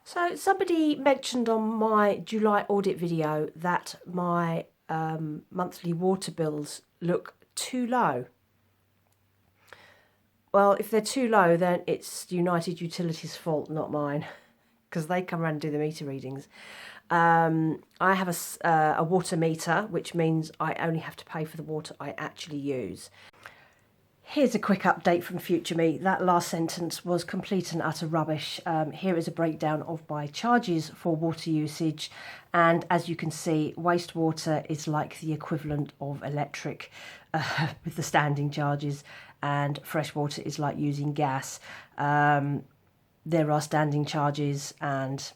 So somebody mentioned on my July audit video that my monthly water bills look too low. Well, if they're too low, then it's United Utilities' fault, not mine, because they come around and do the meter readings. I have a water meter, which means I only have to pay for the water I actually use. Here's a quick update from future me. That last sentence was complete and utter rubbish. Here is a breakdown of my charges for water usage. And as you can see, wastewater is like the equivalent of electric with the standing charges, and fresh water is like using gas. There are standing charges and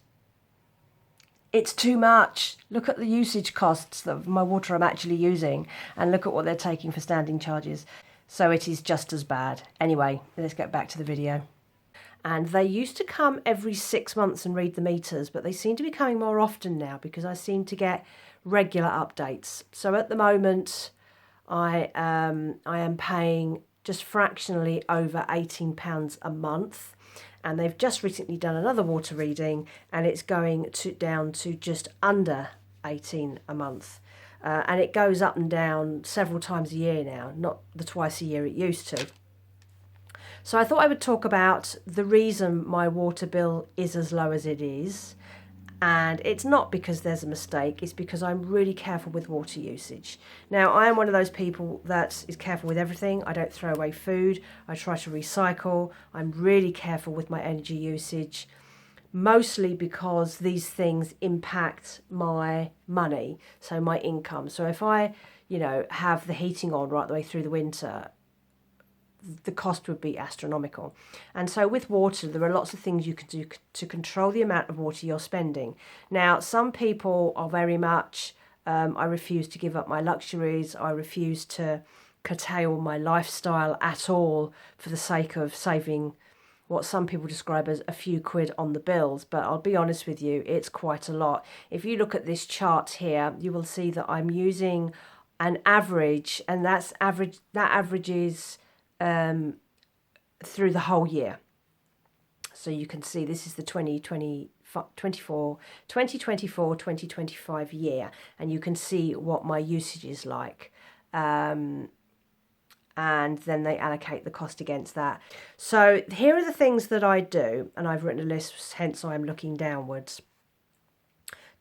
it's too much. Look at the usage costs of my water I'm actually using and look at what they're taking for standing charges. So it is just as bad. Anyway, let's get back to the video. And they used to come every 6 months and read the meters, but they seem to be coming more often now because I seem to get regular updates. So at the moment, I am paying just fractionally over £18 a month. And they've just recently done another water reading and it's going down to just under 18 a month. And it goes up and down several times a year now, not the twice a year it used to. So I thought I would talk about the reason my water bill is as low as it is. And it's not because there's a mistake, it's because I'm really careful with water usage. Now, I am one of those people that is careful with everything. I don't throw away food, I try to recycle, I'm really careful with my energy usage. Mostly because these things impact my money, so my income. So if I, have the heating on right the way through the winter, the cost would be astronomical. And so with water, there are lots of things you can do to control the amount of water you're spending. Now, some people are very much, I refuse to give up my luxuries, I refuse to curtail my lifestyle at all for the sake of saving what some people describe as a few quid on the bills, but I'll be honest with you, it's quite a lot. If you look at this chart here, you will see that I'm using an average, and that averages through the whole year. So you can see this is the 2024-2025 year, and you can see what my usage is like. And then they allocate the cost against that. So here are the things that I do, and I've written a list, hence I'm looking downwards,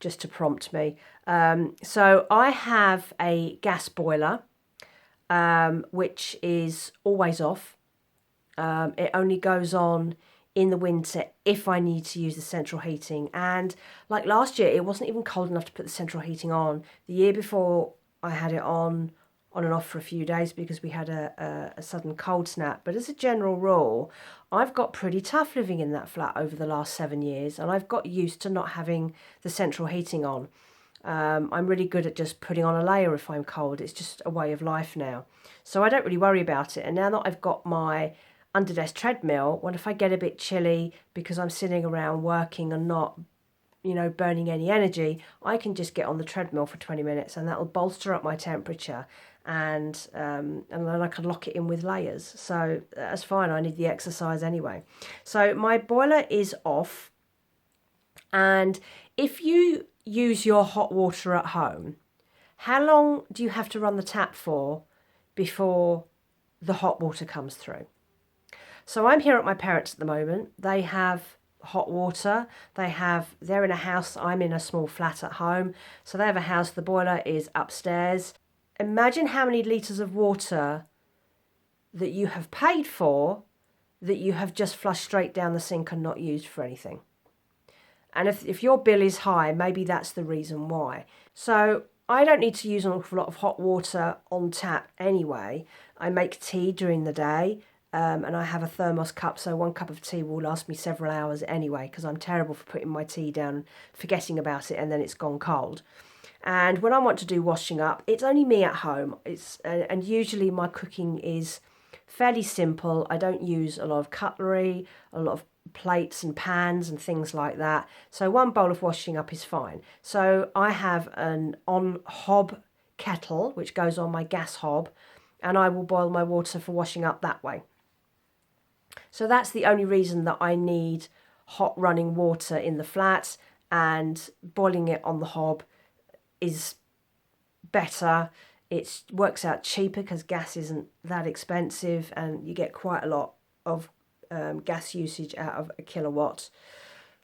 just to prompt me. So I have a gas boiler, which is always off. It only goes on in the winter if I need to use the central heating. And like last year, it wasn't even cold enough to put the central heating on. The year before, I had it on and off for a few days because we had a sudden cold snap. But as a general rule, I've got pretty tough living in that flat over the last 7 years, and I've got used to not having the central heating on. I'm really good at just putting on a layer if I'm cold. It's just a way of life now. So I don't really worry about it. And now that I've got my underdesk treadmill, what if I get a bit chilly because I'm sitting around working and not burning any energy, I can just get on the treadmill for 20 minutes and that will bolster up my temperature, and then I can lock it in with layers. So that's fine, I need the exercise anyway. So my boiler is off, and if you use your hot water at home, how long do you have to run the tap for before the hot water comes through? So I'm here at my parents' at the moment. They have hot water. They're in a house. I'm in a small flat at home. So they have a house. The boiler is upstairs. Imagine how many litres of water that you have paid for that you have just flushed straight down the sink and not used for anything. And if your bill is high, maybe that's the reason why. So I don't need to use an awful lot of hot water on tap anyway. I make tea during the day. And I have a thermos cup, so 1 cup of tea will last me several hours anyway, because I'm terrible for putting my tea down, forgetting about it, and then it's gone cold. And when I want to do washing up, it's only me at home. And usually my cooking is fairly simple. I don't use a lot of cutlery, a lot of plates and pans and things like that. So 1 bowl of washing up is fine. So I have an on-hob kettle, which goes on my gas hob, and I will boil my water for washing up that way. So that's the only reason that I need hot running water in the flat and boiling it on the hob is better. It works out cheaper because gas isn't that expensive, and you get quite a lot of gas usage out of a kilowatt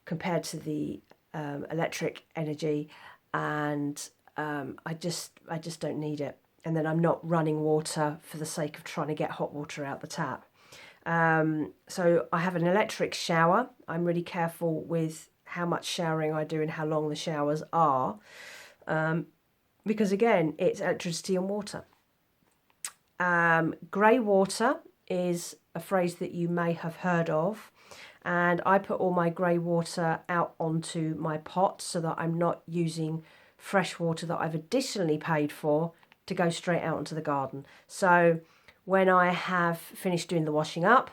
compared to the electric energy, and I just don't need it. And then I'm not running water for the sake of trying to get hot water out the tap. So I have an electric shower. I'm really careful with how much showering I do and how long the showers are, because again, it's electricity and water. Grey water is a phrase that you may have heard of, and I put all my grey water out onto my pot so that I'm not using fresh water that I've additionally paid for to go straight out into the garden. So when I have finished doing the washing up,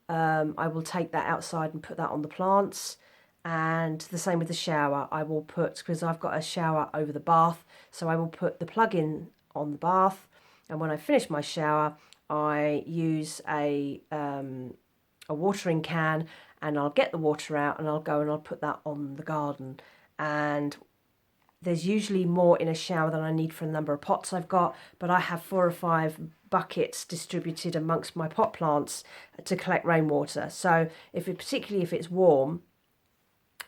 I will take that outside and put that on the plants. And the same with the shower. I will put, because I've got a shower over the bath, so I will put the plug in on the bath. And when I finish my shower, I use a watering can, and I'll get the water out and I'll go and I'll put that on the garden. And there's usually more in a shower than I need for the number of pots I've got, but I have 4 or 5 buckets distributed amongst my pot plants to collect rainwater. So particularly if it's warm,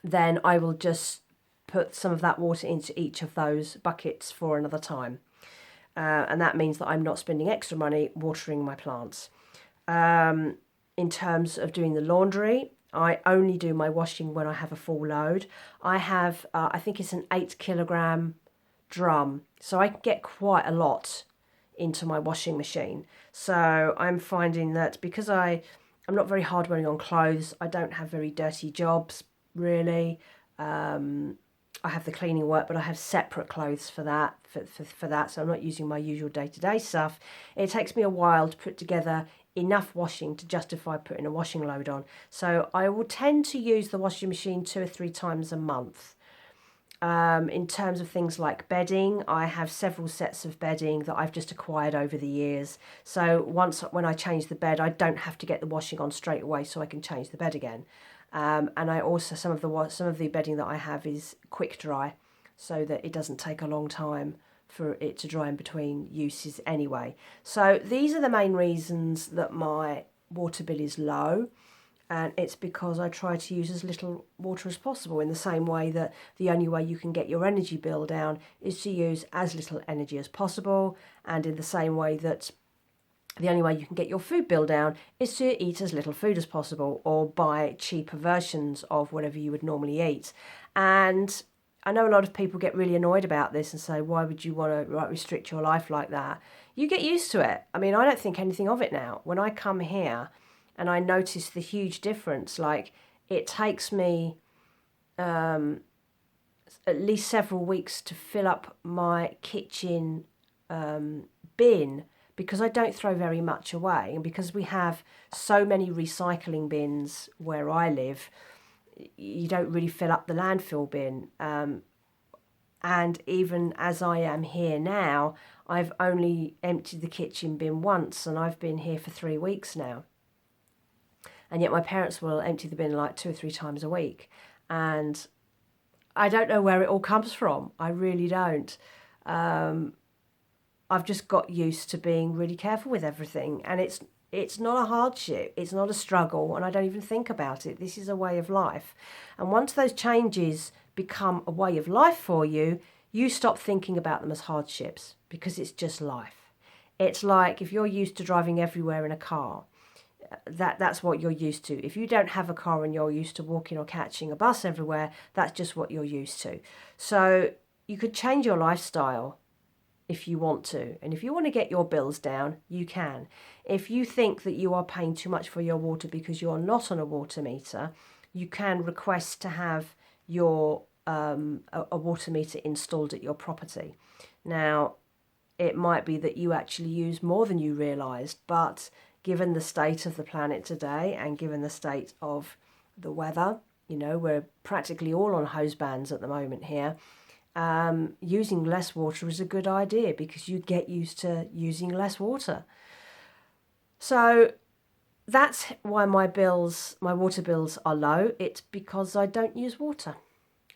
then I will just put some of that water into each of those buckets for another time. And that means that I'm not spending extra money watering my plants. In terms of doing the laundry, I only do my washing when I have a full load. I have, I think it's an 8 kilogram drum, so I can get quite a lot into my washing machine. So I'm finding that because I'm not very hard wearing on clothes, I don't have very dirty jobs, really. I have the cleaning work, but I have separate clothes for that, for that, so I'm not using my usual day-to-day stuff. It takes me a while to put together enough washing to justify putting a washing load on. So I will tend to use the washing machine 2 or 3 times a month. In terms of things like bedding, I have several sets of bedding that I've just acquired over the years. So when I change the bed, I don't have to get the washing on straight away, so I can change the bed again. And I also, some of the bedding that I have is quick dry, so that it doesn't take a long time for it to dry in between uses anyway. So these are the main reasons that my water bill is low, and it's because I try to use as little water as possible, in the same way that the only way you can get your energy bill down is to use as little energy as possible, and in the same way that the only way you can get your food bill down is to eat as little food as possible, or buy cheaper versions of whatever you would normally eat. And I know a lot of people get really annoyed about this and say, why would you want to restrict your life like that? You get used to it. I mean, I don't think anything of it now. When I come here and I notice the huge difference, like it takes me at least several weeks to fill up my kitchen bin, because I don't throw very much away, and because we have so many recycling bins where I live, you don't really fill up the landfill bin. And even as I am here now, I've only emptied the kitchen bin once, and I've been here for 3 weeks now. And yet my parents will empty the bin like 2 or 3 times a week. And I don't know where it all comes from. I really don't. I've just got used to being really careful with everything, and it's not a hardship, it's not a struggle, and I don't even think about it. This is a way of life. And once those changes become a way of life for you, you stop thinking about them as hardships, because it's just life. It's like if you're used to driving everywhere in a car, that's what you're used to. If you don't have a car and you're used to walking or catching a bus everywhere, that's just what you're used to. So you could change your lifestyle if you want to. And if you want to get your bills down, you can. If you think that you are paying too much for your water because you're not on a water meter, you can request to have your a water meter installed at your property. Now, it might be that you actually use more than you realised, but given the state of the planet today and given the state of the weather, we're practically all on hose bands at the moment here. Using less water is a good idea, because you get used to using less water. So that's why my water bills are low. It's because I don't use water.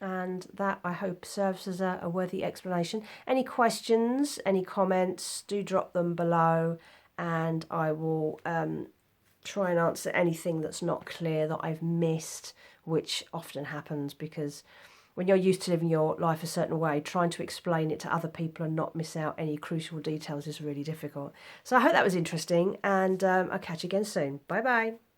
And that, I hope, serves as a worthy explanation. Any questions, any comments, do drop them below, and I will try and answer anything that's not clear that I've missed, which often happens because when you're used to living your life a certain way, trying to explain it to other people and not miss out any crucial details is really difficult. So I hope that was interesting, and I'll catch you again soon. Bye bye.